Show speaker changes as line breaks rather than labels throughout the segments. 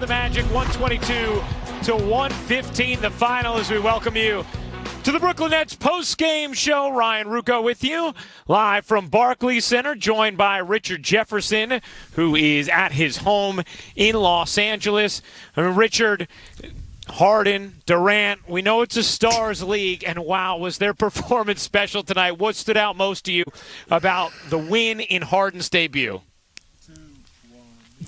the Magic 122-115, the final, as we welcome you to the Brooklyn Nets post-game show. Ryan Ruocco with you, live from Barclays Center, joined by Richard Jefferson, who is at his home in Los Angeles. Richard, Harden, Durant, we know it's a stars league, and wow, was their performance special tonight. What stood out most to you about the win in Harden's debut?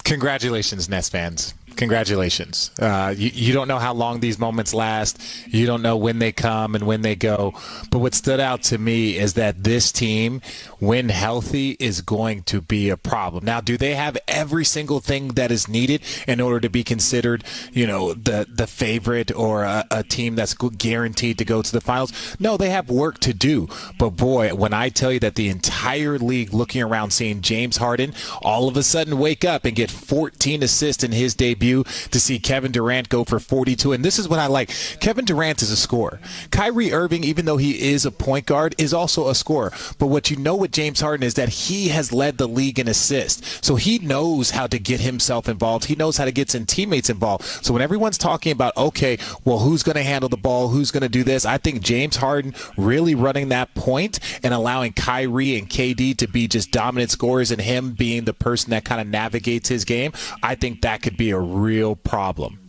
Congratulations, Nets fans. Congratulations. You don't know how long these moments last. You don't know when they come and when they go. But what stood out to me is that this team, when healthy, is going to be a problem. Now, do they have every single thing that is needed in order to be considered, the favorite or a team that's guaranteed to go to the finals? No, they have work to do. But boy, when I tell you that the entire league looking around seeing James Harden all of a sudden wake up and get 14 assists in his debut, to see Kevin Durant go for 42. And this is what I like. Kevin Durant is a scorer. Kyrie Irving, even though he is a point guard, is also a scorer. But what you know with James Harden is that he has led the league in assists. So he knows how to get himself involved. He knows how to get his teammates involved. So when everyone's talking about, okay, well, who's going to handle the ball? Who's going to do this? I think James Harden really running that point and allowing Kyrie and KD to be just dominant scorers and him being the person that kind of navigates his game, I think that could be a real problem.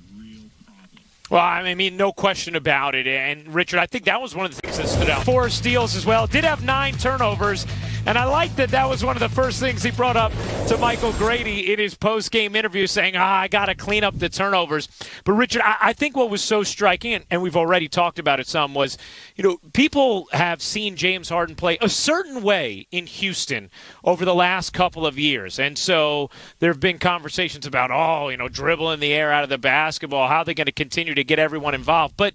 Well, I mean, no question about it. And, Richard, I think that was one of the things that stood out. 4 steals as well. Did have 9 turnovers. And I like that was one of the first things he brought up to Michael Grady in his post-game interview, saying, I got to clean up the turnovers. But, Richard, I think what was so striking, and we've already talked about it some, was, people have seen James Harden play a certain way in Houston over the last couple of years. And so there have been conversations about, dribbling the air out of the basketball, how are they going to continue to get everyone involved. But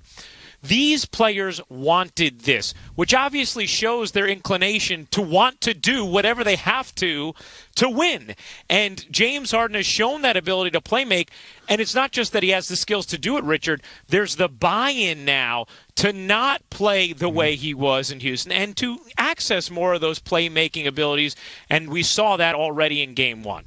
these players wanted this, which obviously shows their inclination to want to do whatever they have to win. And James Harden has shown that ability to play make, and it's not just that he has the skills to do it, Richard. There's the buy-in now to not play the way he was in Houston and to access more of those playmaking abilities, and we saw that already in Game 1.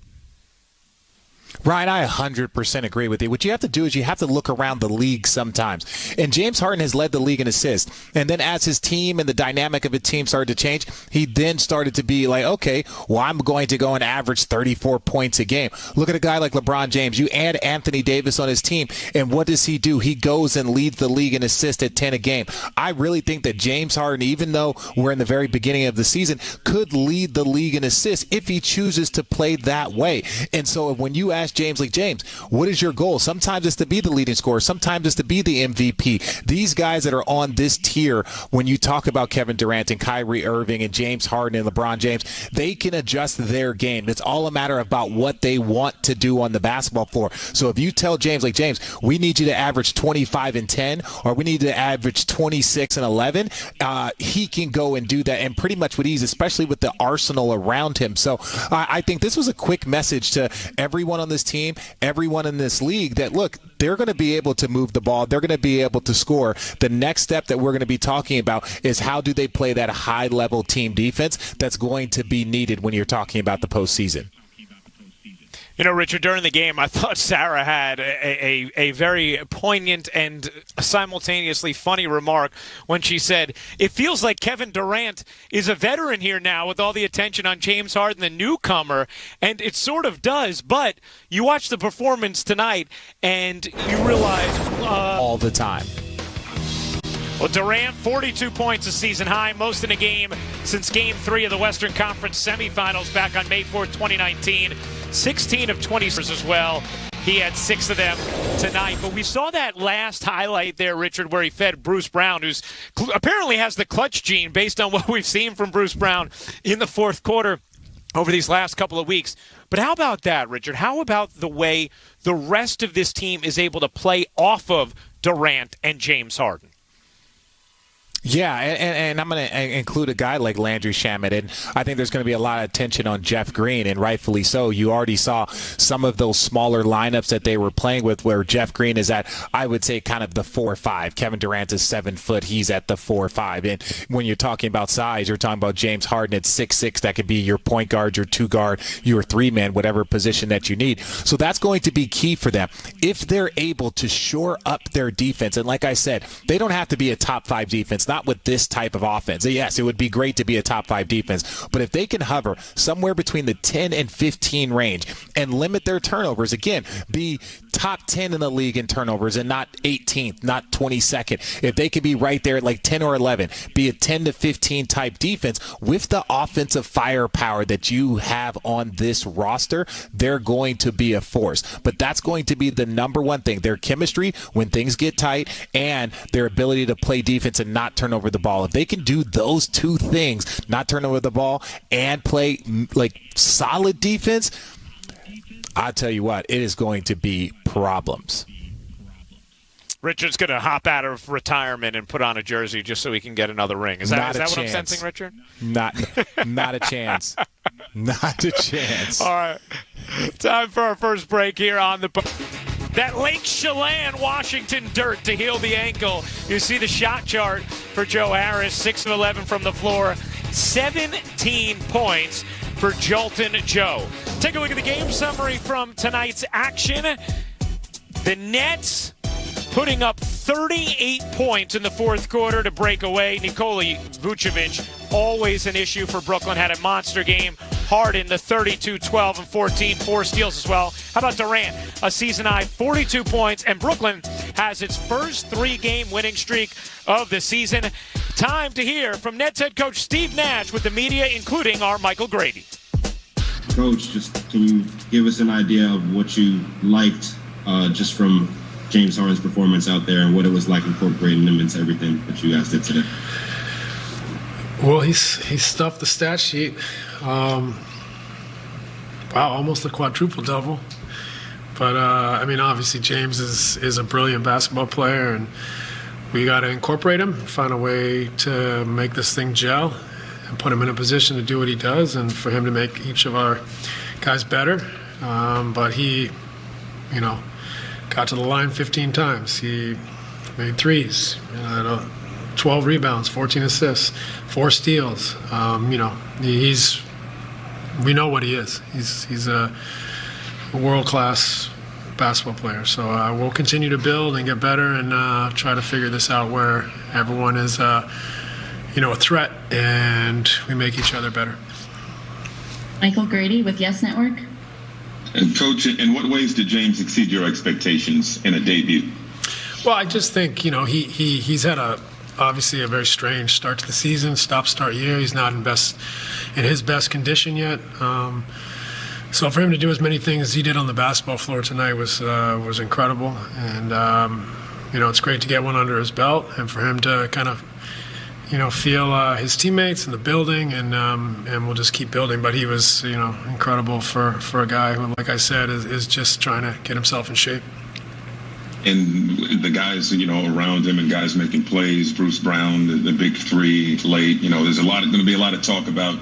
Ryan, I 100% agree with you. What you have to do is you have to look around the league sometimes. And James Harden has led the league in assists. And then as his team and the dynamic of his team started to change, he then started to be like, okay, well, I'm going to go and average 34 points a game. Look at a guy like LeBron James. You add Anthony Davis on his team, and what does he do? He goes and leads the league in assists at 10 a game. I really think that James Harden, even though we're in the very beginning of the season, could lead the league in assists if he chooses to play that way. And so when you ask James, what is your goal? Sometimes it's to be the leading scorer. Sometimes it's to be the MVP. These guys that are on this tier, when you talk about Kevin Durant and Kyrie Irving and James Harden and LeBron James, they can adjust their game. It's all a matter about what they want to do on the basketball floor. So if you tell James, we need you to average 25 and 10, or we need to average 26 and 11, he can go and do that, and pretty much with ease, especially with the arsenal around him. So I think this was a quick message to everyone on this team, everyone in this league, that look, they're going to be able to move the ball. They're going to be able to score. The next step that we're going to be talking about is how do they play that high-level team defense that's going to be needed when you're talking about the postseason.
Richard, during the game, I thought Sarah had a very poignant and simultaneously funny remark when she said, it feels like Kevin Durant is a veteran here now with all the attention on James Harden, the newcomer, and it sort of does, but you watch the performance tonight and you realize...
all the time.
Well, Durant, 42 points, a season high, most in a game since Game 3 of the Western Conference semifinals back on May 4th, 2019. 16 of 20 as well. He had 6 of them tonight. But we saw that last highlight there, Richard, where he fed Bruce Brown, who's apparently has the clutch gene based on what we've seen from Bruce Brown in the fourth quarter over these last couple of weeks. But how about that, Richard? How about the way the rest of this team is able to play off of Durant and James Harden?
Yeah, and I'm going to include a guy like Landry Shamet, and I think there's going to be a lot of attention on Jeff Green, and rightfully so. You already saw some of those smaller lineups that they were playing with where Jeff Green is at, I would say, kind of the 4-5. Kevin Durant is 7 foot. He's at the 4-5. And when you're talking about size, you're talking about James Harden at 6'6". That could be your point guard, your 2-guard, your 3-man, whatever position that you need. So that's going to be key for them. If they're able to shore up their defense, and like I said, they don't have to be a top 5 defense, not with this type of offense. Yes, it would be great to be a top 5 defense, but if they can hover somewhere between the 10 and 15 range and limit their turnovers, again, be top 10 in the league in turnovers and not 18th, not 22nd. If they could be right there at like 10 or 11, be a 10 to 15 type defense with the offensive firepower that you have on this roster, they're going to be a force. But that's going to be the number one thing. Their chemistry when things get tight and their ability to play defense and not turn over the ball. If they can do those two things, not turn over the ball and play like solid defense, I'll tell you what, it is going to be problems.
Richard's going to hop out of retirement and put on a jersey just so he can get another ring. Is that what I'm sensing, Richard?
Not a chance. Not a chance.
All right. Time for our first break here on the... That Lake Chelan, Washington dirt to heal the ankle. You see the shot chart for Joe Harris, 6 of 11 from the floor, 17 points for Jolton Joe. Take a look at the game summary from tonight's action. The Nets putting up 38 points in the fourth quarter to break away. Nikola Vucevic, always an issue for Brooklyn, had a monster game. Harden, the 32, 12, and 14, 4 steals as well. How about Durant? A season-high 42 points, and Brooklyn has its first 3-game winning streak of the season. Time to hear from Nets head coach Steve Nash with the media, including our Michael Grady.
Coach, just can you give us an idea of what you liked just from James Harden's performance out there and what it was like incorporating him into everything that you guys did today?
Well, he stuffed the stat sheet. Wow, almost a quadruple double. But I mean, obviously James is a brilliant basketball player, and we got to incorporate him, find a way to make this thing gel, and put him in a position to do what he does, and for him to make each of our guys better. But he, got to the line 15 times. He made threes, 12 rebounds, 14 assists, 4 steals. We know what he is. He's a world-class basketball player. So we'll continue to build and get better and try to figure this out where everyone is, a threat and we make each other better.
Michael Grady with Yes Network.
And Coach, in what ways did James exceed your expectations in a debut?
Well, I just think, he's had obviously a very strange start to the season, stop-start year. He's not in his best condition yet. So for him to do as many things as he did on the basketball floor tonight was incredible. And, it's great to get one under his belt and for him to kind of, feel his teammates in the building, and we'll just keep building. But he was, incredible for a guy who, like I said, is just trying to get himself in shape.
And the guys, around him and guys making plays, Bruce Brown, the big three late, there's going to be a lot of talk about,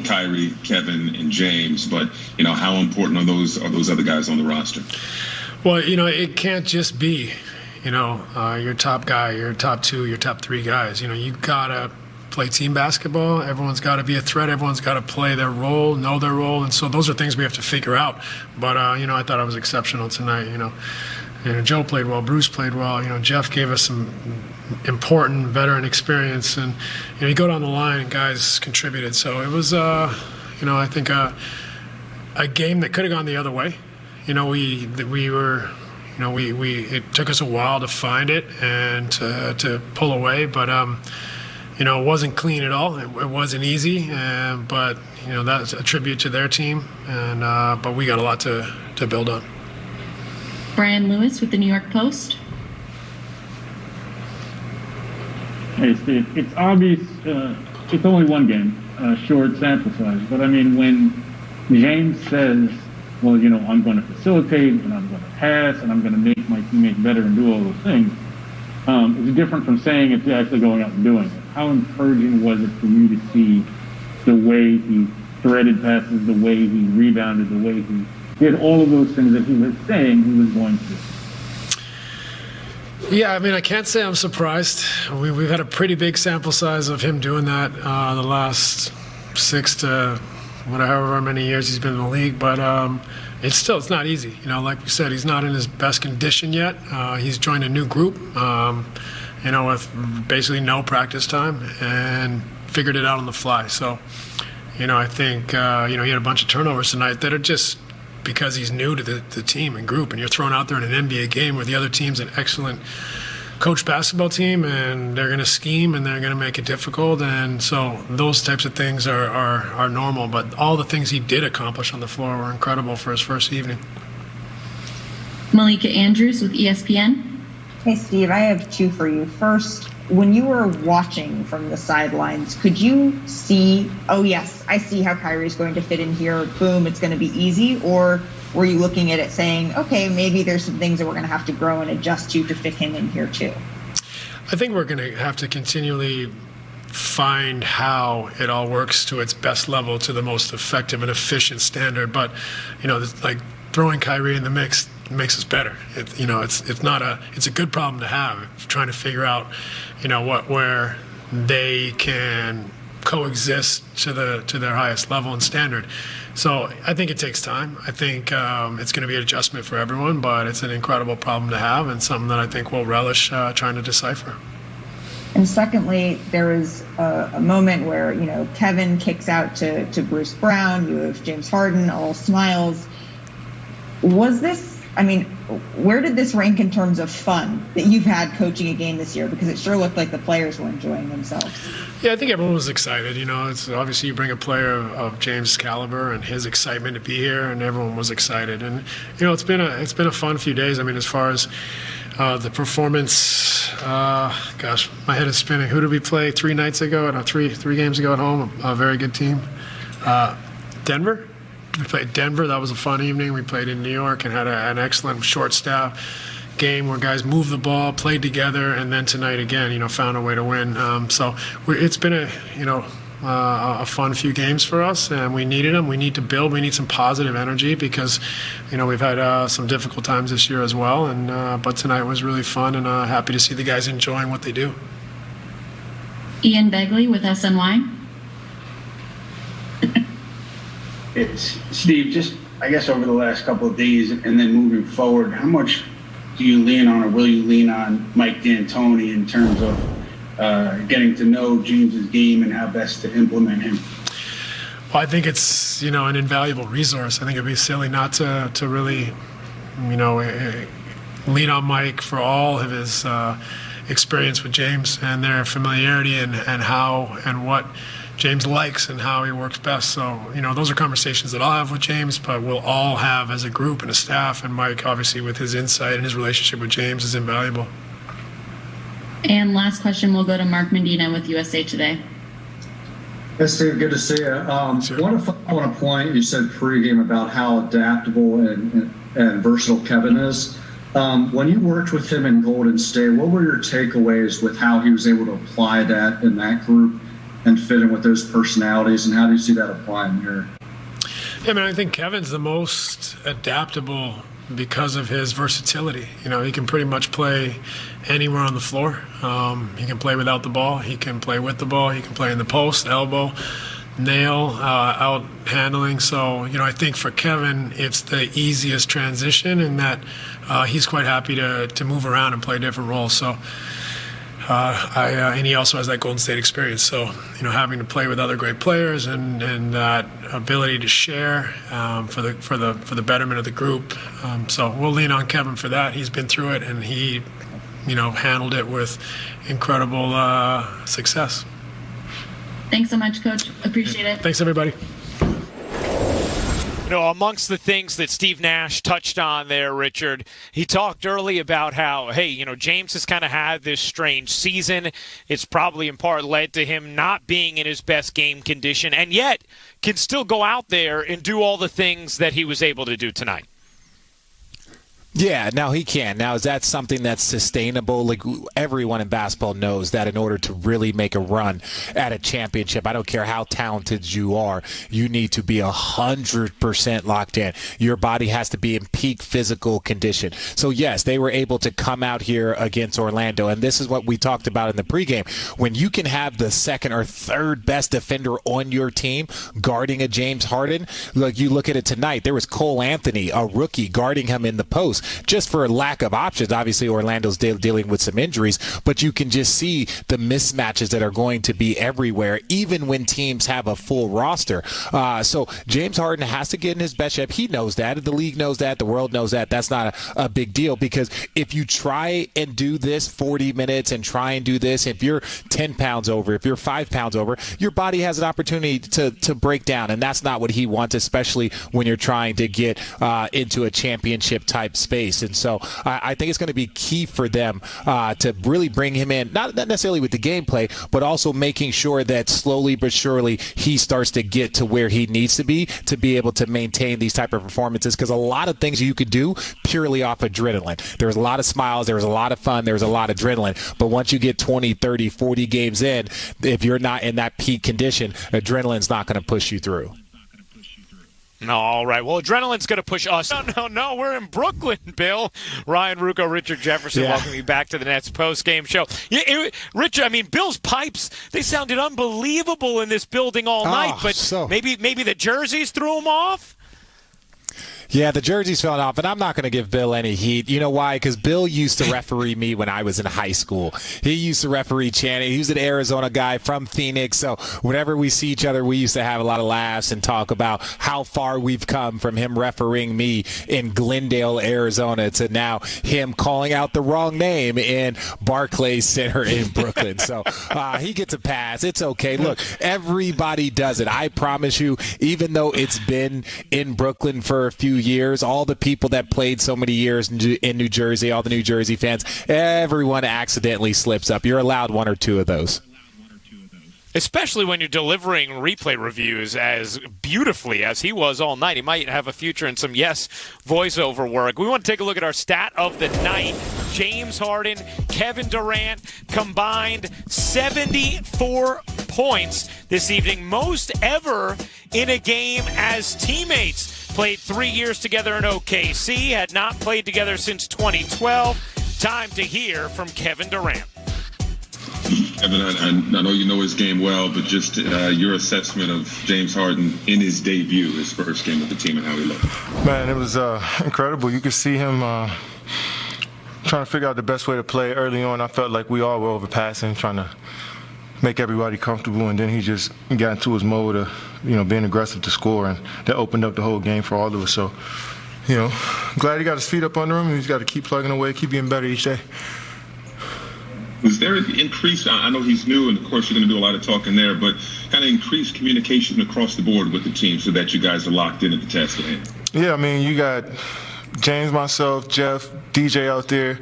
Kyrie, Kevin, and James. But, how important are those other guys on the roster?
Well, it can't just be, your top guy, your top 2, your top 3 guys. You got to play team basketball. Everyone's got to be a threat. Everyone's got to play their role, know their role. And so those are things we have to figure out. But, I thought I was exceptional tonight, Joe played well. Bruce played well. Jeff gave us some important veteran experience. And, you go down the line and guys contributed. So it was, I think a game that could have gone the other way. We were... it took us a while to find it and to pull away, but it wasn't clean at all. It wasn't easy, but that's a tribute to their team, and but we got a lot to build on.
Brian Lewis with the New York Post.
Hey Steve, it's obvious. It's only one game, short sample size, but I mean when James says, well, I'm going to facilitate and I'm going to pass and I'm going to make my teammate better and do all those things. It's different from saying it to actually going out and doing it. How encouraging was it for you to see the way he threaded passes, the way he rebounded, the way he did all of those things that he was saying he was going to do?
Yeah, I mean, I can't say I'm surprised. We've had a pretty big sample size of him doing that the last 6 to however many years he's been in the league. But it's not easy. Like we said, he's not in his best condition yet. He's joined a new group, with basically no practice time and figured it out on the fly. So, I think, he had a bunch of turnovers tonight that are just because he's new to the team and group, and you're thrown out there in an NBA game where the other team's an excellent coach basketball team, and they're going to scheme and they're going to make it difficult. And so those types of things are normal. But all the things he did accomplish on the floor were incredible for his first evening.
Malika Andrews with ESPN.
Hey, Steve, I have 2 for you. First, when you were watching from the sidelines, could you see, oh, yes, I see how Kyrie's going to fit in here, boom, it's going to be easy? Or were you looking at it saying, okay, maybe there's some things that we're going to have to grow and adjust to fit him in here too?
I think we're going to have to continually find how it all works to its best level, to the most effective and efficient standard. But, like throwing Kyrie in the mix makes us better. It's a good problem to have, trying to figure out, where they can coexist to their highest level and standard. So I think it takes time. I think it's going to be an adjustment for everyone, but it's an incredible problem to have and something that I think we'll relish trying to decipher.
And secondly, there was a moment where, Kevin kicks out to Bruce Brown. You have James Harden, all smiles. Where did this rank in terms of fun that you've had coaching a game this year? Because it sure looked like the players were enjoying themselves.
Yeah, I think everyone was excited. It's obviously you bring a player of James' caliber and his excitement to be here, and everyone was excited. And it's been a fun few days. As far as the performance, gosh, my head is spinning. Who did we play 3 nights ago? No, three games ago at home. A very good team. Denver. We played Denver. That was a fun evening. We played in New York and had an excellent short staff game where guys moved the ball, played together, and then tonight again, found a way to win. It's been a fun few games for us, and we needed them. We need to build. We need some positive energy because, we've had some difficult times this year as well. And but tonight was really fun, and happy to see the guys enjoying what they do.
Ian Begley with SNY.
It's Steve, just I guess over the last couple of days and then moving forward, how much do you lean on or will you lean on Mike D'Antoni in terms of getting to know James's game and how best to implement him?
Well, I think it's, an invaluable resource. I think it'd be silly not to really, lean on Mike for all of his experience with James and their familiarity and how and what James likes and how he works best. So, those are conversations that I'll have with James, but we'll all have as a group and a staff. And Mike, obviously, with his insight and his relationship with James is invaluable.
And last question will go to Mark Medina with USA Today.
Hey, Steve, good to see you. I want to follow on a point you said pregame about how adaptable and versatile Kevin is. When you worked with him in Golden State, what were your takeaways with how he was able to apply that in that group and fit in with those personalities, and how do you see that applying here?
Yeah, I think Kevin's the most adaptable because of his versatility. He can pretty much play anywhere on the floor. He can play without the ball. He can play with the ball. He can play in the post, elbow, nail, out handling. So, I think for Kevin, it's the easiest transition in that he's quite happy to move around and play different roles. So, and he also has that Golden State experience. So, having to play with other great players and that ability to share for the betterment of the group. So we'll lean on Kevin for that. He's been through it, and he, handled it with incredible success.
Thanks so much, Coach. Appreciate it.
Thanks, everybody.
Amongst the things that Steve Nash touched on there, Richard, he talked early about how, James has kind of had this strange season. It's probably in part led to him not being in his best game condition, and yet can still go out there and do all the things that he was able to do tonight.
Yeah, now he can. Now, is that something that's sustainable? Like, everyone in basketball knows that in order to really make a run at a championship, I don't care how talented you are, you need to be 100% locked in. Your body has to be in peak physical condition. So, yes, they were able to come out here against Orlando, and this is what we talked about in the pregame. When you can have the second or third best defender on your team guarding a James Harden, like you look at it tonight, there was Cole Anthony, a rookie, guarding him in the post. Just for a lack of options. Obviously, Orlando's dealing with some injuries, but you can just see the mismatches that are going to be everywhere, even when teams have a full roster. So James Harden has to get in his best shape. He knows that. The league knows that. The world knows that. That's not a big deal, because if you try and do this 40 minutes and try and do this, if you're 10 pounds over, if you're 5 pounds over, your body has an opportunity to break down, and that's not what he wants, especially when you're trying to get into a championship type space. And so I think it's going to be key for them to really bring him in, not necessarily with the gameplay, but also making sure that slowly but surely he starts to get to where he needs to be able to maintain these type of performances, because a lot of things you could do purely off adrenaline. There's a lot of smiles, there's a lot of fun, there's a lot of adrenaline, but once you get 20, 30, 40 games in, if you're not in that peak condition, adrenaline's not going to push you through.
All right. Well, adrenaline's going to push us. No. We're in Brooklyn, Bill. Ryan Rucco, Richard Jefferson, welcome you back to the Nets post-game show. Richard, I mean, Bill's pipes, they sounded unbelievable in this building all night, but maybe the jerseys threw them off?
Yeah, the jerseys fell off, and I'm not going to give Bill any heat. You know why? Because Bill used to referee me when I was in high school. He used to referee Channing. He was an Arizona guy from Phoenix, so whenever we see each other, we used to have a lot of laughs and talk about how far we've come from him refereeing me in Glendale, Arizona, to now him calling out the wrong name in Barclays Center in Brooklyn. So he gets a pass. It's okay. Look, everybody does it. I promise you, even though it's been in Brooklyn for a few years, all the people that played so many years in New Jersey, all the New Jersey fans, everyone accidentally slips up. You're allowed one or two of those.
Especially when you're delivering replay reviews as beautifully as he was all night. He might have a future in some voiceover work. We want to take a look at our stat of the night. James Harden, Kevin Durant combined 74 points this evening, most ever in a game as teammates. Played 3 years together in OKC, had not played together since 2012. Time to hear from Kevin Durant.
Kevin, I know you know his game well, but just your assessment of James Harden in his debut, his first game with the team, and how he looked.
Man, it was incredible. You could see him trying to figure out the best way to play early on. I felt like we all were overpassing, trying to make everybody comfortable, and then he just got into his mode of, being aggressive to score, and that opened up the whole game for all of us. So, glad he got his feet up under him, and he's got to keep plugging away, keep getting better each day.
Was there an increase? I know he's new, and of course you're going to do a lot of talking there, but kind of increased communication across the board with the team so that you guys are locked in at the task at hand? Yeah,
I mean, you got James, myself, Jeff, DJ out there,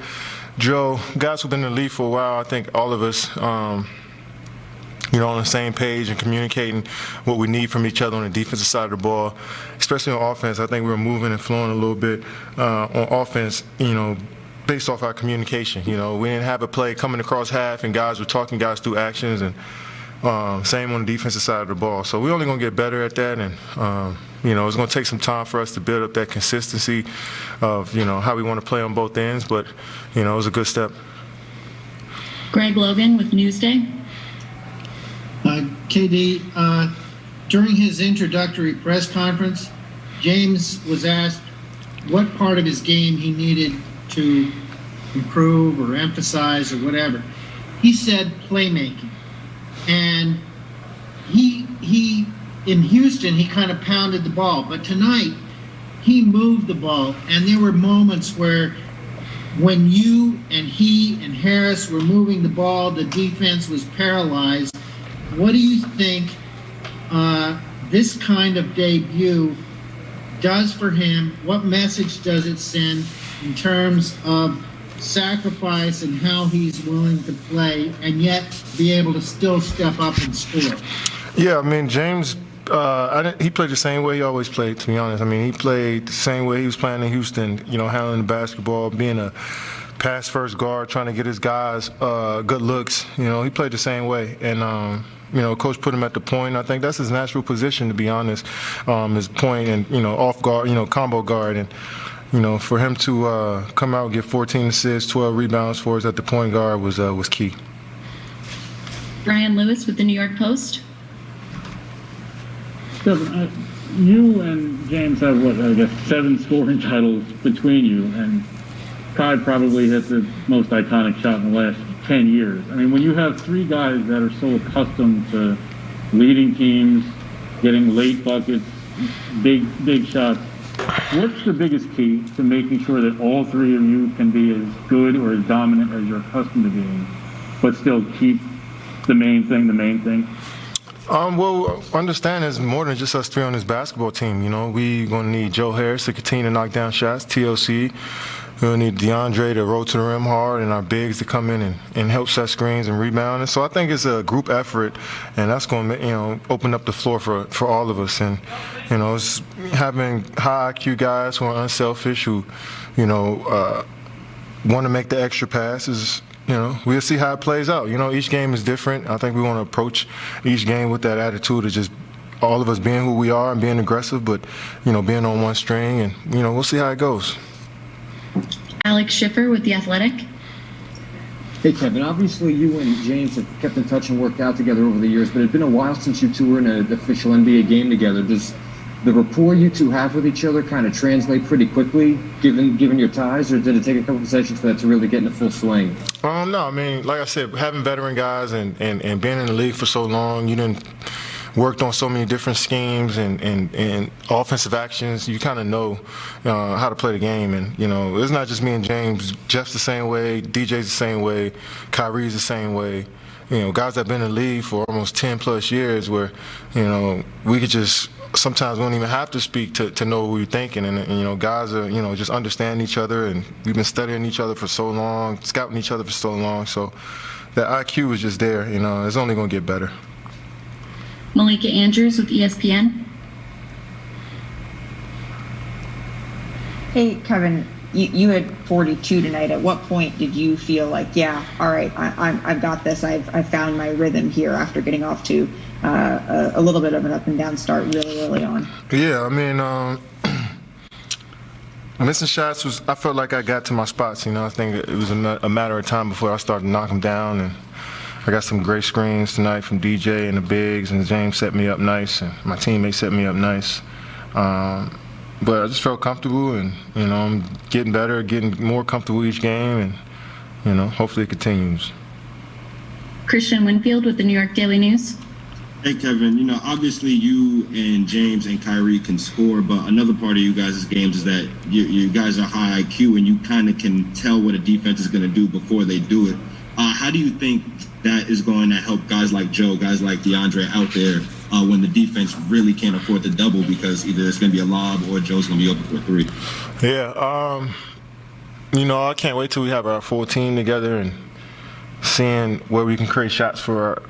Joe, guys who've been in the league for a while. I think all of us, on the same page and communicating what we need from each other on the defensive side of the ball, especially on offense. I think we were moving and flowing a little bit on offense, based off our communication. We didn't have a play coming across half and guys were talking guys through actions, and same on the defensive side of the ball. So we're only going to get better at that, and it's going to take some time for us to build up that consistency of how we want to play on both ends, but it was a good step.
Greg Logan with Newsday.
KD, during his introductory press conference, James was asked what part of his game he needed to improve or emphasize or whatever. He said playmaking. And he in Houston, he kind of pounded the ball. But tonight, he moved the ball. And there were moments where when you and he and Harris were moving the ball, the defense was paralyzed. What do you think this kind of debut does for him? What message does it send in terms of sacrifice and how he's willing to play and yet be able to still step up and score?
Yeah, I mean, James He played the same way he always played, to be honest. I mean, he played the same way he was playing in Houston, handling the basketball, being a pass-first guard, trying to get his guys good looks. He played the same way. And, Coach put him at the point. I think that's his natural position, to be honest, his point and, off guard, combo guard. And, for him to come out and get 14 assists, 12 rebounds for us at the point guard was key.
Brian Lewis with the New York Post.
You and James have, 7 scoring titles between you, and Kai probably hit the most iconic shot in the last 10 years. I mean, when you have 3 guys that are so accustomed to leading teams, getting late buckets, big shots, what's the biggest key to making sure that all 3 of you can be as good or as dominant as you're accustomed to being, but still keep the main thing?
Well, understand it's more than just us 3 on this basketball team. We going to need Joe Harris to continue to knock down shots, TLC. We'll need DeAndre to roll to the rim hard, and our bigs to come in and help set screens and rebound. And so I think it's a group effort, and that's going to open up the floor for all of us. And it's having high IQ guys who are unselfish, who want to make the extra passes. We'll see how it plays out. Each game is different. I think we want to approach each game with that attitude of just all of us being who we are and being aggressive, but being on one string, and we'll see how it goes.
Alex Schiffer with The Athletic.
Hey, Kevin, obviously you and James have kept in touch and worked out together over the years, but it's been a while since you two were in an official NBA game together. Does the rapport you two have with each other kind of translate pretty quickly, given your ties, or did it take a couple of sessions for that to really get in the full swing?
No, I mean, like I said, having veteran guys and being in the league for so long, you didn't worked on so many different schemes and offensive actions. You kind of know how to play the game. And, it's not just me and James. Jeff's the same way. DJ's the same way. Kyrie's the same way. Guys that have been in the league for almost 10-plus years where, we could just sometimes we don't even have to speak to know what we're thinking. And guys are, just understand each other. And we've been studying each other for so long, scouting each other for so long. So that IQ is just there. It's only going to get better.
Malika Andrews with ESPN.
Hey, Kevin, you had 42 tonight. At what point did you feel like, yeah, all right, I've got this. I've found my rhythm here after getting off to a little bit of an up and down start really early on?
Yeah, I mean, missing shots I felt like I got to my spots. I think it was a matter of time before I started to knock them down. And I got some great screens tonight from DJ and the bigs, and James set me up nice, and my teammates set me up nice. But I just felt comfortable, and I'm getting better, getting more comfortable each game, and hopefully it continues.
Christian Winfield with the New York Daily News.
Hey, Kevin, obviously you and James and Kyrie can score, but another part of you guys' games is that you guys are high IQ, and you kind of can tell what a defense is going to do before they do it. How do you think that is going to help guys like Joe, guys like DeAndre out there when the defense really can't afford the double because either it's going to be a lob or Joe's going to be open for a 3?
Yeah, I can't wait till we have our full team together and seeing where we can create shots for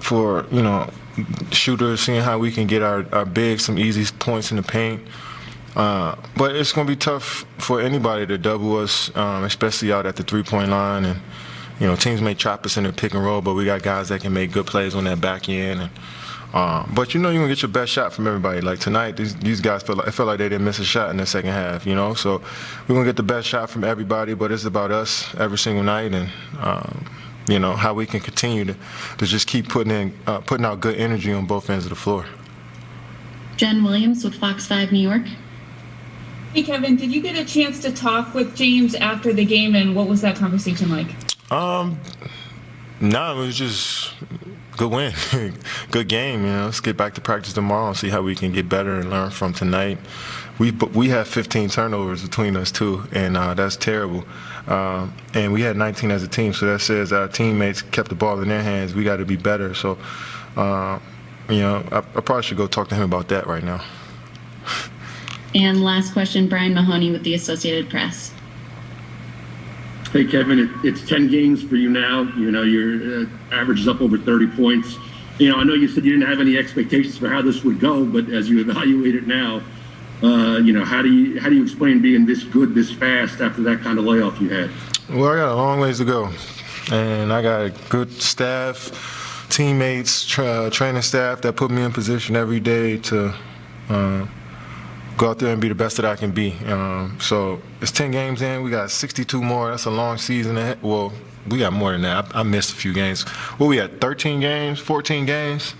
shooters, seeing how we can get our bigs some easy points in the paint. But it's going to be tough for anybody to double us, especially out at the three-point line. And teams may trap us in the pick and roll, but we got guys that can make good plays on that back end. And, but you're gonna get your best shot from everybody. Like tonight, these guys felt like they didn't miss a shot in the second half. So we're gonna get the best shot from everybody, but it's about us every single night, and how we can continue to just keep putting out good energy on both ends of the floor.
Jen Williams with Fox 5 New York.
Hey, Kevin, did you get a chance to talk with James after the game, and what was that conversation like?
No, it was just good win, good game. Let's get back to practice tomorrow and see how we can get better and learn from tonight. We have 15 turnovers between us too, and that's terrible. And we had 19 as a team, so that says our teammates kept the ball in their hands. We got to be better. So, I probably should go talk to him about that right now.
And last question, Brian Mahoney with the Associated Press.
Hey, Kevin, it's 10 games for you now. Your average is up over 30 points. I know you said you didn't have any expectations for how this would go, but as you evaluate it now, how do you explain being this good this fast after that kind of layoff you had?
Well, I got a long ways to go, and I got a good staff, teammates, training staff that put me in position every day to go out there and be the best that I can be. So it's 10 games in. We got 62 more. That's a long season ahead. Well, we got more than that. I missed a few games. We had 13 games, 14 games.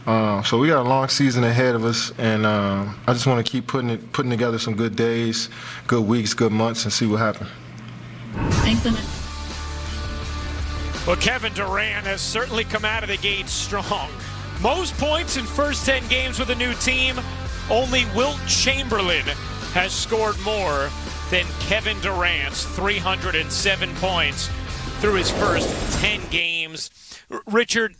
So we got a long season ahead of us, and I just want to keep putting together some good days, good weeks, good months, and see what happens.
Thanks so much.
Well, Kevin Durant has certainly come out of the gate strong. Most points in first 10 games with a new team. Only Wilt Chamberlain has scored more than Kevin Durant's 307 points through his first 10 games. Richard,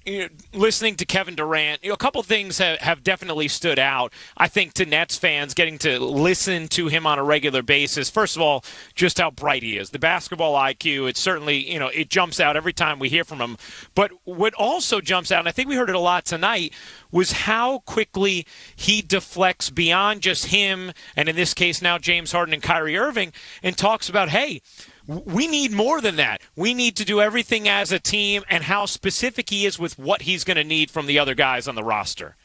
listening to Kevin Durant, a couple things have definitely stood out, I think, to Nets fans getting to listen to him on a regular basis. First of all, just how bright he is. The basketball IQ, it certainly, it jumps out every time we hear from him. But what also jumps out, and I think we heard it a lot tonight, was how quickly he deflects beyond just him, and in this case now James Harden and Kyrie Irving, and talks about, hey, we need more than that. We need to do everything as a team, and how specific he is with what he's going to need from the other guys on the roster.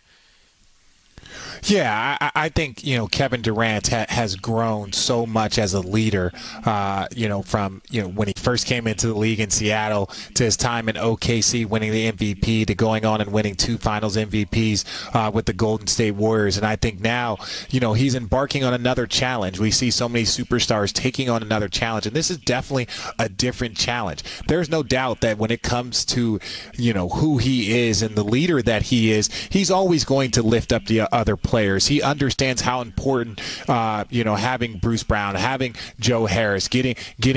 Yeah, I think, Kevin Durant has grown so much as a leader, from, when he first came into the league in Seattle to his time in OKC winning the MVP to going on and winning 2 finals MVPs with the Golden State Warriors. And I think now, he's embarking on another challenge. We see so many superstars taking on another challenge, and this is definitely a different challenge. There's no doubt that when it comes to, who he is and the leader that he is, he's always going to lift up the other players. He understands how important, having Bruce Brown, having Joe Harris, getting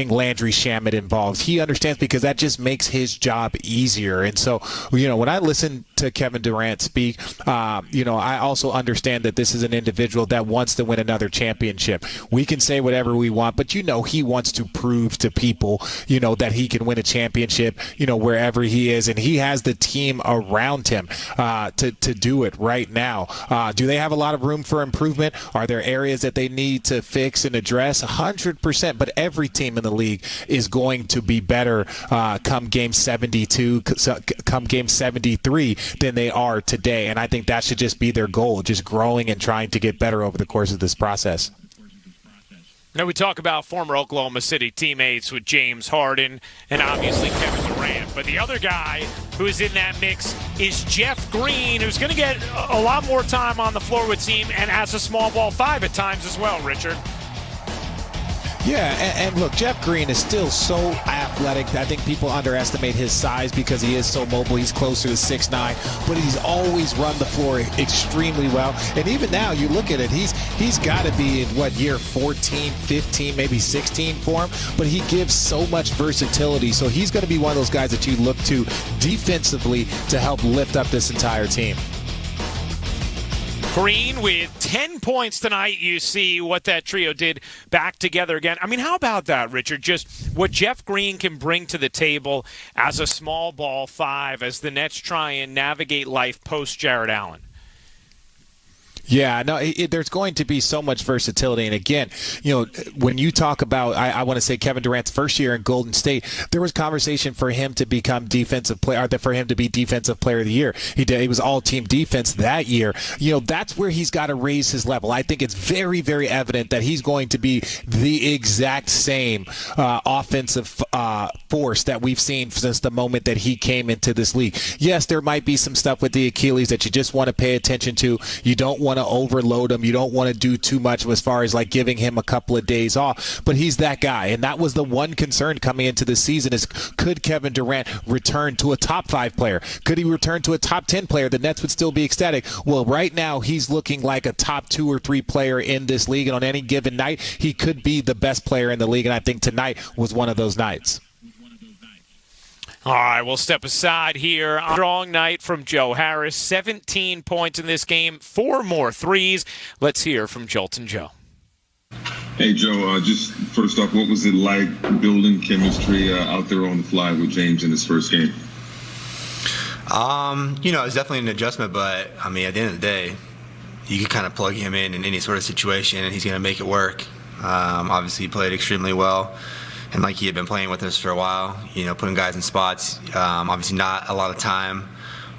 Landry Shamet involved. He understands because that just makes his job easier. And so, when I listen to Kevin Durant speak, I also understand that this is an individual that wants to win another championship. We can say whatever we want, but he wants to prove to people, that he can win a championship, wherever he is, and he has the team around him to do it right now. Do they have a lot of room for improvement? Are there areas that they need to fix and address? 100%, but every team in the league is going to be better come game 72, come game 73 than they are today, and I think that should just be their goal, just growing and trying to get better over the course of this process.
Now we talk about former Oklahoma City teammates with James Harden and obviously Kevin Durant, but the other guy who is in that mix is Jeff Green, who's going to get a lot more time on the floor with team and as a small ball 5 at times as well, Richard.
Yeah, and look, Jeff Green is still so athletic. I think people underestimate his size because he is so mobile. He's closer to 6'9", but he's always run the floor extremely well. And even now, you look at it, he's got to be in, year 14, 15, maybe 16 for him, but he gives so much versatility. So he's going to be one of those guys that you look to defensively to help lift up this entire team.
Green with 10 points tonight. You see what that trio did back together again. I mean, how about that, Richard? Just what Jeff Green can bring to the table as a small ball 5 as the Nets try and navigate life post Jared Allen.
Yeah, no, there's going to be so much versatility. And again, when you talk about, I want to say Kevin Durant's first year in Golden State, there was conversation for him to become defensive player, for him to be defensive player of the year. He was all team defense that year. That's where he's got to raise his level. I think it's very, very evident that he's going to be the exact same offensive force that we've seen since the moment that he came into this league. Yes, there might be some stuff with the Achilles that you just want to pay attention to. You don't want to overload him. You don't want to do too much as far as giving him a couple of days off, but he's that guy. And that was the one concern coming into the season is, could Kevin Durant return to a top 5 player? Could he return to a top 10 player? The Nets would still be ecstatic. Well, right now he's looking like a top 2 or 3 player in this league, and on any given night he could be the best player in the league, and I think tonight was one of those nights.
All right, we'll step aside here. A strong night from Joe Harris. 17 points in this game, 4 more threes. Let's hear from Jolton Joe.
Hey, Joe, just first off, what was it like building chemistry out there on the fly with James in his first game?
It's definitely an adjustment, but I mean, at the end of the day, you can kind of plug him in any sort of situation, and he's going to make it work. Obviously, he played extremely well, and like he had been playing with us for a while, putting guys in spots. Obviously, not a lot of time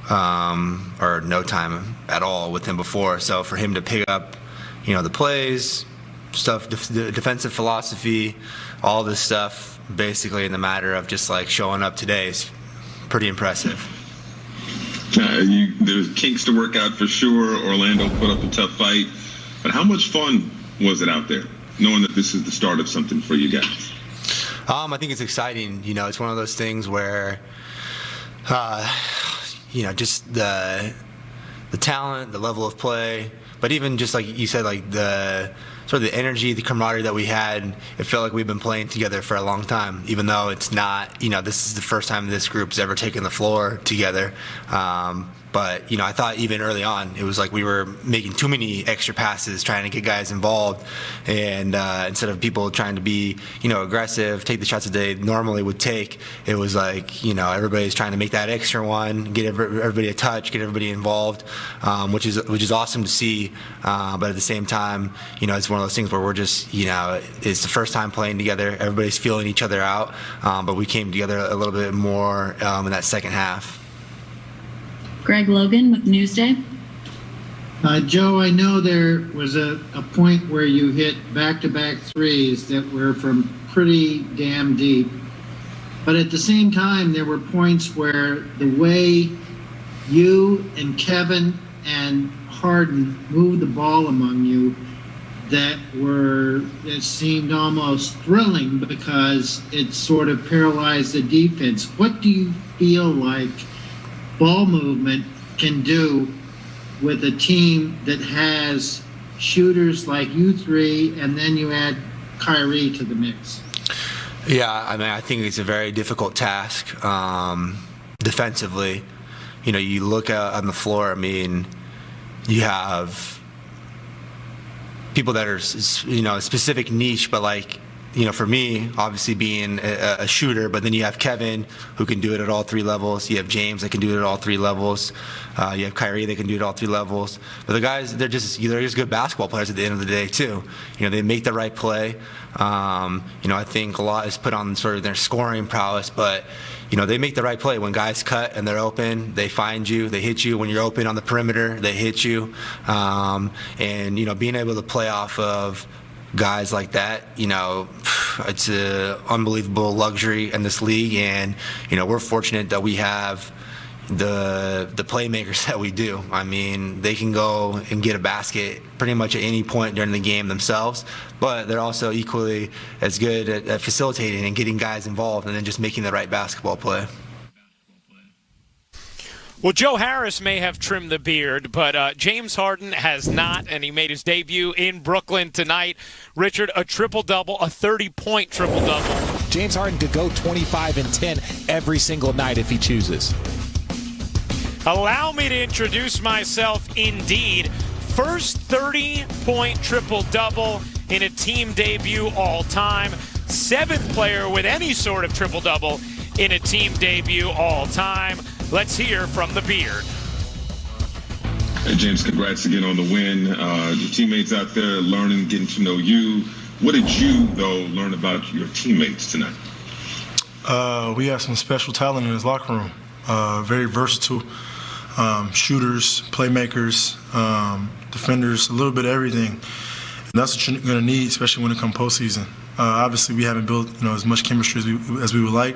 or no time at all with him before. So for him to pick up, the plays, stuff, the defensive philosophy, all this stuff, basically in the matter of just like showing up today is pretty impressive.
There's kinks to work out for sure. Orlando put up a tough fight. But how much fun was it out there, knowing that this is the start of something for you guys?
I think it's exciting. It's one of those things where, just the talent, the level of play, but even just like you said, like the sort of the energy, the camaraderie that we had, it felt like we've been playing together for a long time, even though it's not, this is the first time this group's ever taken the floor together. But, I thought even early on, it was like we were making too many extra passes, trying to get guys involved. And instead of people trying to be, aggressive, take the shots that they normally would take, it was like, everybody's trying to make that extra one, get everybody a touch, get everybody involved, which is awesome to see. But at the same time, it's one of those things where we're just, it's the first time playing together. Everybody's feeling each other out. But we came together a little bit more in that second half.
Greg Logan with Newsday.
Joe, I know there was a point where you hit back-to-back threes that were from pretty damn deep. But at the same time, there were points where the way you and Kevin and Harden moved the ball among you it seemed almost thrilling because it sort of paralyzed the defense. What do you feel like ball movement can do with a team that has shooters like you three, and then you add Kyrie to the mix?
Yeah, I think it's a very difficult task defensively. You look out on the floor, you have people that are, a specific niche, but like, for me, obviously being a shooter, but then you have Kevin who can do it at all three levels. You have James that can do it at all three levels. You have Kyrie that can do it at all three levels. But the guys, they're just good basketball players at the end of the day too. They make the right play. I think a lot is put on sort of their scoring prowess, but they make the right play. When guys cut and they're open, they find you, they hit you. When you're open on the perimeter, they hit you. And being able to play off of guys like that, it's an unbelievable luxury in this league, and we're fortunate that we have the playmakers that we do. They can go and get a basket pretty much at any point during the game themselves, but they're also equally as good at facilitating and getting guys involved and then just making the right basketball play.
Well, Joe Harris may have trimmed the beard, but James Harden has not, and he made his debut in Brooklyn tonight. Richard, a triple-double, a 30-point triple-double.
James Harden could go 25 and 10 every single night if he chooses.
Allow me to introduce myself indeed. First 30-point triple-double in a team debut all time. Seventh player with any sort of triple-double in a team debut all time. Let's hear from the Beard.
Hey, James, congrats again on the win. Your teammates out there learning, getting to know you. What did you, though, learn about your teammates tonight?
We have some special talent in his locker room. Very versatile shooters, playmakers, defenders, a little bit of everything. And that's what you're going to need, especially when it comes postseason. Obviously, we haven't built as much chemistry as we would like.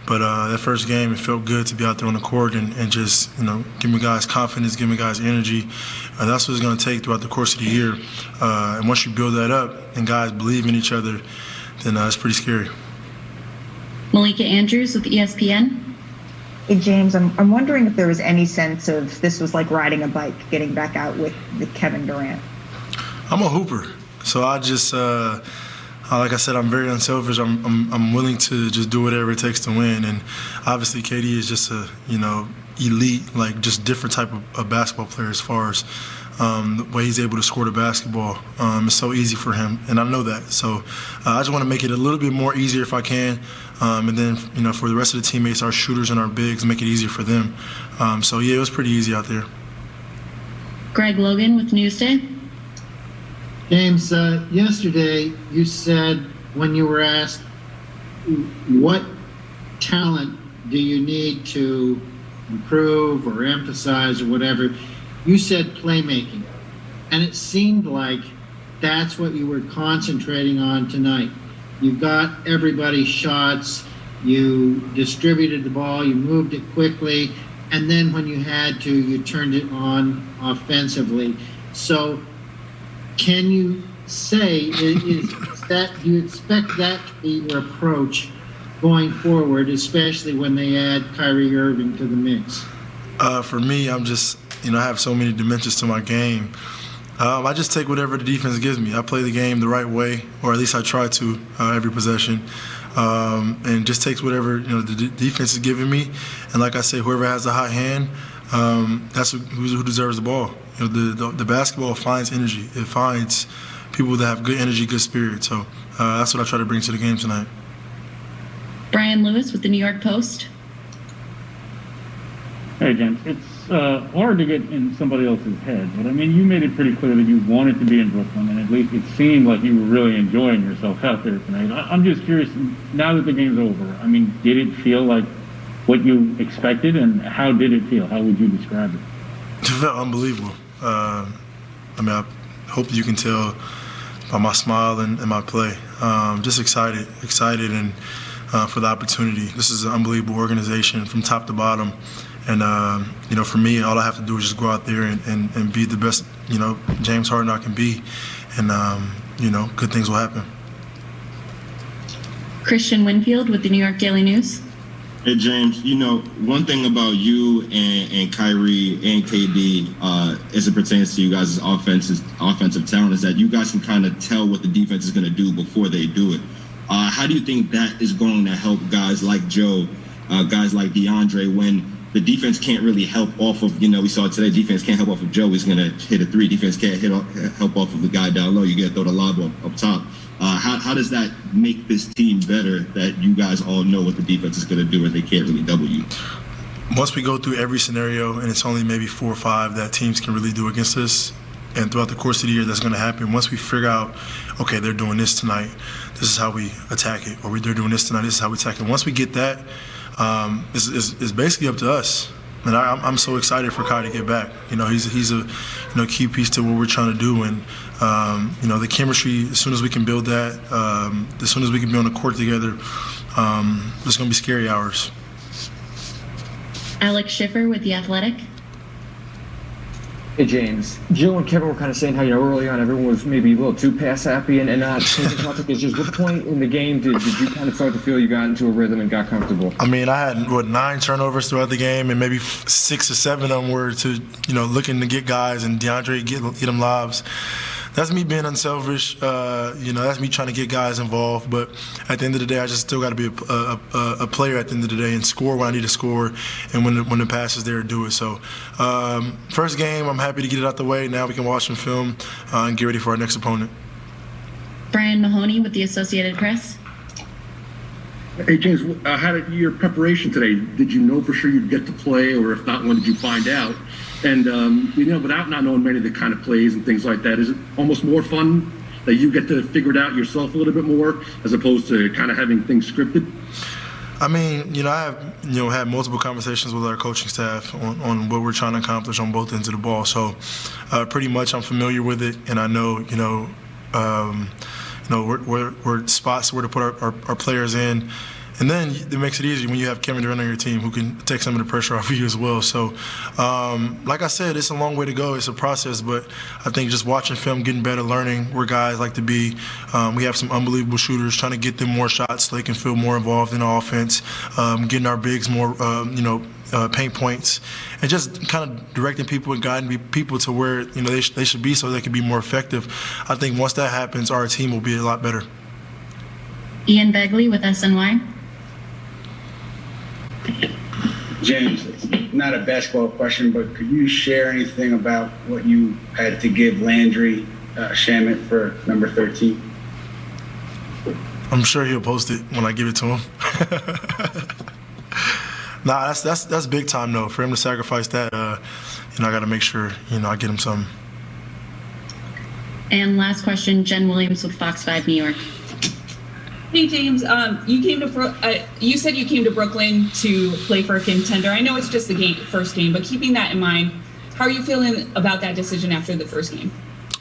But that first game, it felt good to be out there on the court and just, giving guys confidence, giving guys energy. That's what it's going to take throughout the course of the year. And once you build that up and guys believe in each other, then it's pretty scary.
Malika Andrews with ESPN.
Hey, James, I'm wondering if there was any sense of this was like riding a bike, getting back out with Kevin Durant.
I'm a hooper, so I just like I said, I'm very unselfish. I'm willing to just do whatever it takes to win. And obviously, KD is just a elite, like just different type of basketball player as far as The way he's able to score the basketball is so easy for him, and I know that. So I just want to make it a little bit more easier if I can, and then for the rest of the teammates, our shooters and our bigs, make it easier for them. So yeah, it was pretty easy out there.
Greg Logan with Newsday.
James, yesterday you said when you were asked what talent do you need to improve or emphasize or whatever, you said playmaking. And it seemed like that's what you were concentrating on tonight. You got everybody's shots, you distributed the ball, you moved it quickly, and then when you had to, you turned it on offensively. So can you say, is that, do you expect that to be your approach going forward, especially when they add Kyrie Irving to the mix?
For me, I'm just, I have so many dimensions to my game. I just take whatever the defense gives me. I play the game the right way, or at least I try to every possession, and just takes whatever the defense is giving me. And like I say, whoever has a hot hand, that's who deserves the ball. The basketball finds energy. It finds people that have good energy, good spirit. So that's what I try to bring to the game tonight.
Brian Lewis with the New York Post.
Hey, James. It's hard to get in somebody else's head, but I mean, you made it pretty clear that you wanted to be in Brooklyn, and at least it seemed like you were really enjoying yourself out there tonight. I'm just curious, now that the game's over, I mean, did it feel like what you expected, and how did it feel? How would you describe it?
It felt unbelievable. I mean, I hope you can tell by my smile and my play. Just excited, and for the opportunity. This is an unbelievable organization from top to bottom. And, for me, all I have to do is just go out there and be the best, James Harden I can be. And, good things will happen.
Christian Winfield with the New York Daily News.
Hey, James, one thing about you and Kyrie and KD as it pertains to you guys' offensive talent is that you guys can kind of tell what the defense is going to do before they do it. How do you think that is going to help guys like Joe, guys like DeAndre, when the defense can't really help off of, we saw today, defense can't help off of Joe. He's going to hit a three. Defense can't help off of the guy down low. You got to throw the lob up top. How does that make this team better, that you guys all know what the defense is going to do and they can't really double you?
Once we go through every scenario, and it's only maybe 4 or 5 that teams can really do against us, and throughout the course of the year that's going to happen, once we figure out, okay, they're doing this tonight, this is how we attack it, or they're doing this tonight, this is how we attack it. Once we get that, it's basically up to us. And I'm so excited for Kai to get back. He's a key piece to what we're trying to do. And the chemistry, as soon as we can build that, as soon as we can be on the court together, it's going to be scary hours.
Alex Schiffer with The Athletic.
Hey, James. Jill and Kevin were kind of saying how, early on everyone was maybe a little too pass happy and not taking contact. It's just what point in the game did you kind of start to feel you got into a rhythm and got comfortable?
I mean, I had, 9 turnovers throughout the game, and maybe 6 or 7 of them were to, looking to get guys, and DeAndre get them lobs. That's me being unselfish. That's me trying to get guys involved. But at the end of the day, I just still got to be a player at the end of the day and score when I need to score, and when the pass is there, do it. So first game, I'm happy to get it out the way. Now we can watch some film and get ready for our next opponent.
Brian Mahoney with the Associated Press.
Hey, James, how did your preparation today? Did you know for sure you'd get to play, or if not, when did you find out? And, without not knowing many of the kind of plays and things like that, is it almost more fun that you get to figure it out yourself a little bit more as opposed to kind of having things scripted?
I mean, I have, had multiple conversations with our coaching staff on what we're trying to accomplish on both ends of the ball. So pretty much I'm familiar with it, and I know, where spots where to put our players in. And then it makes it easier when you have Kevin Durant on your team who can take some of the pressure off of you as well. So, like I said, it's a long way to go. It's a process, but I think just watching film, getting better, learning where guys like to be. We have some unbelievable shooters, trying to get them more shots so they can feel more involved in the offense, getting our bigs more, paint points, and just kind of directing people and guiding people to where they should be so they can be more effective. I think once that happens, our team will be a lot better.
Ian Begley with SNY.
James, it's not a basketball question, but could you share anything about what you had to give Landry Shamet for number 13?
I'm sure he'll post it when I give it to him. Nah, that's big time though. For him to sacrifice that, I got to make sure I get him something.
And last question, Jen Williams with Fox 5 New York.
Hey James, you said you came to Brooklyn to play for a contender. I know it's just the first game, but keeping that in mind, how are you feeling about that decision after the first game?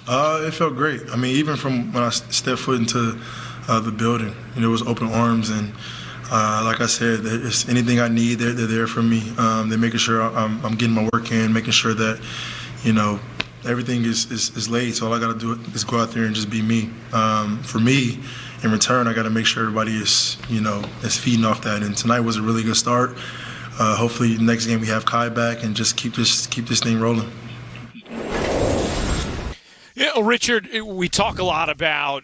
It felt great. I mean, even from when I stepped foot into the building, it was open arms, and like I said, it's anything I need, they're there for me. They're making sure I'm getting my work in, making sure that everything is laid. So all I got to do is go out there and just be me. For me, in return, I got to make sure everybody is feeding off that. And tonight was a really good start. Hopefully, next game we have Kai back and just keep this thing rolling.
Richard, we talk a lot about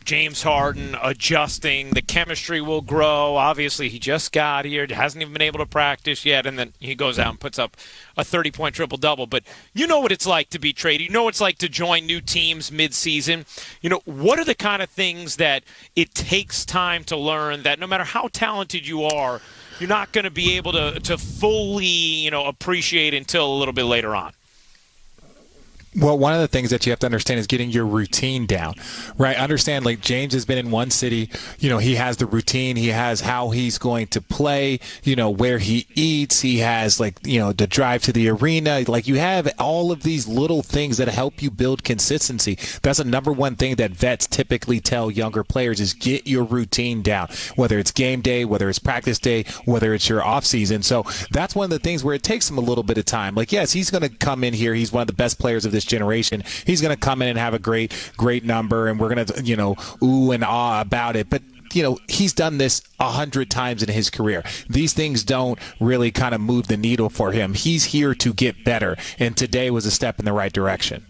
James Harden adjusting. The chemistry will grow. Obviously, he just got here, hasn't even been able to practice yet, and then he goes out and puts up a 30-point triple-double. But you know what it's like to be traded. You know what it's like to join new teams mid-season. What are the kind of things that it takes time to learn that no matter how talented you are, you're not going to be able to fully appreciate until a little bit later on?
Well, one of the things that you have to understand is getting your routine down, right? Understand, like, James has been in one city. He has the routine. He has how he's going to play, where he eats. He has, the drive to the arena. Like, you have all of these little things that help you build consistency. That's a number one thing that vets typically tell younger players is get your routine down, whether it's game day, whether it's practice day, whether it's your off season. So that's one of the things where it takes him a little bit of time. Like, yes, he's going to come in here. He's one of the best players of this generation. He's going to come in and have a great number, and we're going to ooh and ah about it. But he's done this 100 times in his career. These things don't really kind of move the needle for him. He's here to get better, and today was a step in the right direction.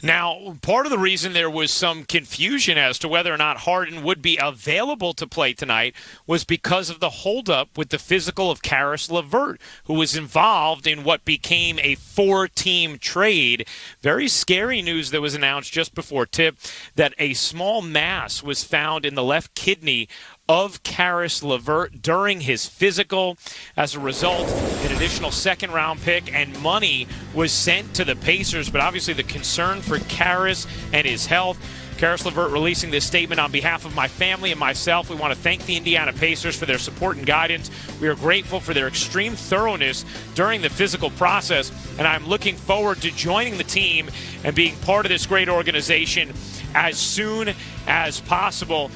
Now, part of the reason there was some confusion as to whether or not Harden would be available to play tonight was because of the holdup with the physical of Caris LeVert, who was involved in what became a 4-team trade. Very scary news that was announced just before tip that a small mass was found in the left kidney of Caris LeVert during his physical. As a result, an additional second-round pick and money was sent to the Pacers, but obviously the concern for Caris and his health. Caris LeVert releasing this statement: on behalf of my family and myself, we want to thank the Indiana Pacers for their support and guidance. We are grateful for their extreme thoroughness during the physical process, and I'm looking forward to joining the team and being part of this great organization as soon as possible.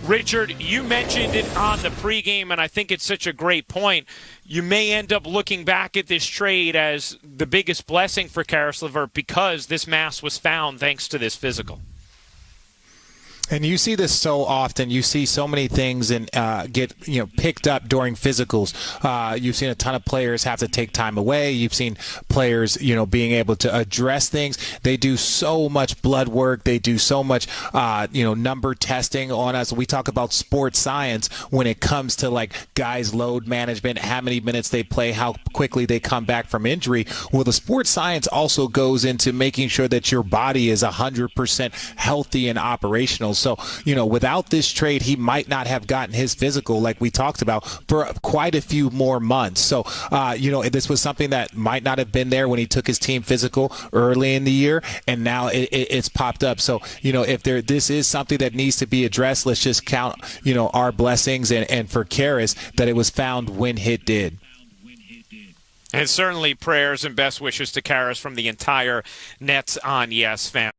Richard, you mentioned it on the pregame, and I think it's such a great point. You may end up looking back at this trade as the biggest blessing for Caris LeVert because this mass was found thanks to this physical.
And you see this so often. You see so many things and get picked up during physicals. You've seen a ton of players have to take time away. You've seen players, being able to address things. They do so much blood work. They do so much, number testing on us. We talk about sports science when it comes to guys' load management, how many minutes they play, how quickly they come back from injury. Well, the sports science also goes into making sure that your body is 100% healthy and operational. So, without this trade, he might not have gotten his physical like we talked about for quite a few more months. So, this was something that might not have been there when he took his team physical early in the year, and now it's popped up. So, if this is something that needs to be addressed, let's just count, our blessings and for Caris that it was found when it did.
And certainly prayers and best wishes to Caris from the entire Nets on Yes family.